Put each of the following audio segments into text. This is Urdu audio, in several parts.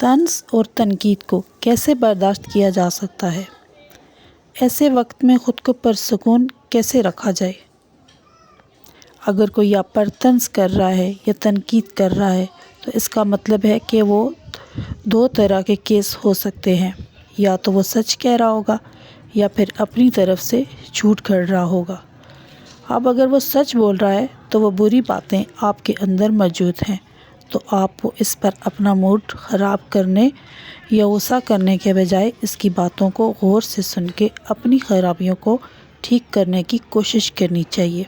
طنز اور تنقید کو کیسے برداشت کیا جا سکتا ہے؟ ایسے وقت میں خود کو پرسکون کیسے رکھا جائے؟ اگر کوئی آپ پر طنز کر رہا ہے یا تنقید کر رہا ہے تو اس کا مطلب ہے کہ وہ دو طرح کے کیس ہو سکتے ہیں، یا تو وہ سچ کہہ رہا ہوگا یا پھر اپنی طرف سے جھوٹ گھڑ رہا ہوگا۔ اب اگر وہ سچ بول رہا ہے تو وہ بری باتیں آپ کے اندر موجود ہیں، تو آپ کو اس پر اپنا موڈ خراب کرنے یا غصہ کرنے کے بجائے اس کی باتوں کو غور سے سن کے اپنی خرابیوں کو ٹھیک کرنے کی کوشش کرنی چاہیے۔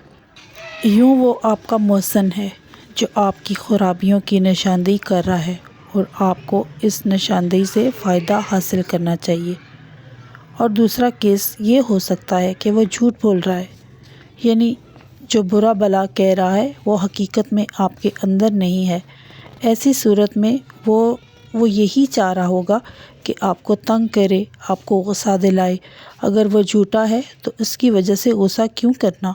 یوں وہ آپ کا محسن ہے جو آپ کی خرابیوں کی نشاندہی کر رہا ہے، اور آپ کو اس نشاندہی سے فائدہ حاصل کرنا چاہیے۔ اور دوسرا کیس یہ ہو سکتا ہے کہ وہ جھوٹ بول رہا ہے، یعنی جو برا بھلا کہہ رہا ہے وہ حقیقت میں آپ کے اندر نہیں ہے۔ ایسی صورت میں وہ یہی چاہ رہا ہوگا کہ آپ کو تنگ کرے، آپ کو غصہ دلائے۔ اگر وہ جھوٹا ہے تو اس کی وجہ سے غصہ کیوں کرنا؟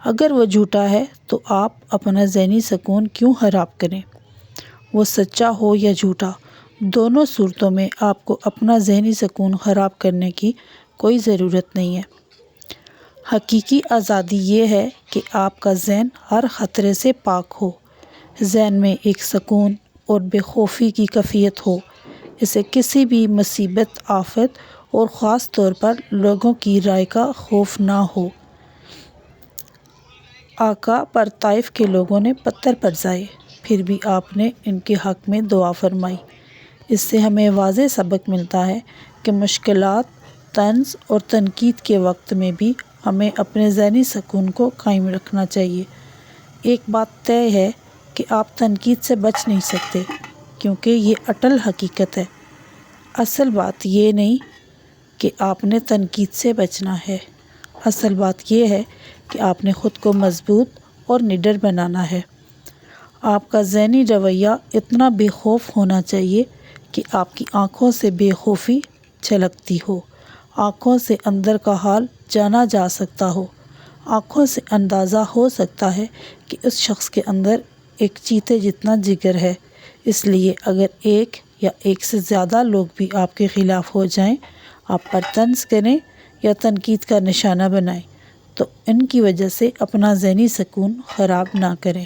اگر وہ جھوٹا ہے تو آپ اپنا ذہنی سکون کیوں خراب کریں؟ وہ سچا ہو یا جھوٹا، دونوں صورتوں میں آپ کو اپنا ذہنی سکون خراب کرنے کی کوئی ضرورت نہیں ہے۔ حقیقی آزادی یہ ہے کہ آپ کا ذہن ہر خطرے سے پاک ہو، ذہن میں ایک سکون اور بے خوفی کی کیفیت ہو، اسے کسی بھی مصیبت، آفت اور خاص طور پر لوگوں کی رائے کا خوف نہ ہو۔ آقا پر طائف کے لوگوں نے پتھر برسائے، پھر بھی آپ نے ان کے حق میں دعا فرمائی۔ اس سے ہمیں واضح سبق ملتا ہے کہ مشکلات، طنز اور تنقید کے وقت میں بھی ہمیں اپنے ذہنی سکون کو قائم رکھنا چاہیے۔ ایک بات طے ہے کہ آپ تنقید سے بچ نہیں سکتے، کیونکہ یہ اٹل حقیقت ہے۔ اصل بات یہ نہیں کہ آپ نے تنقید سے بچنا ہے، اصل بات یہ ہے کہ آپ نے خود کو مضبوط اور نڈر بنانا ہے۔ آپ کا ذہنی رویہ اتنا بے خوف ہونا چاہیے کہ آپ کی آنکھوں سے بے خوفی جھلکتی ہو، آنکھوں سے اندر کا حال جانا جا سکتا ہو، آنکھوں سے اندازہ ہو سکتا ہے کہ اس شخص کے اندر ایک چیتے جتنا جگر ہے۔ اس لیے اگر ایک یا ایک سے زیادہ لوگ بھی آپ کے خلاف ہو جائیں، آپ پر طنز کریں یا تنقید کا نشانہ بنائیں، تو ان کی وجہ سے اپنا ذہنی سکون خراب نہ کریں۔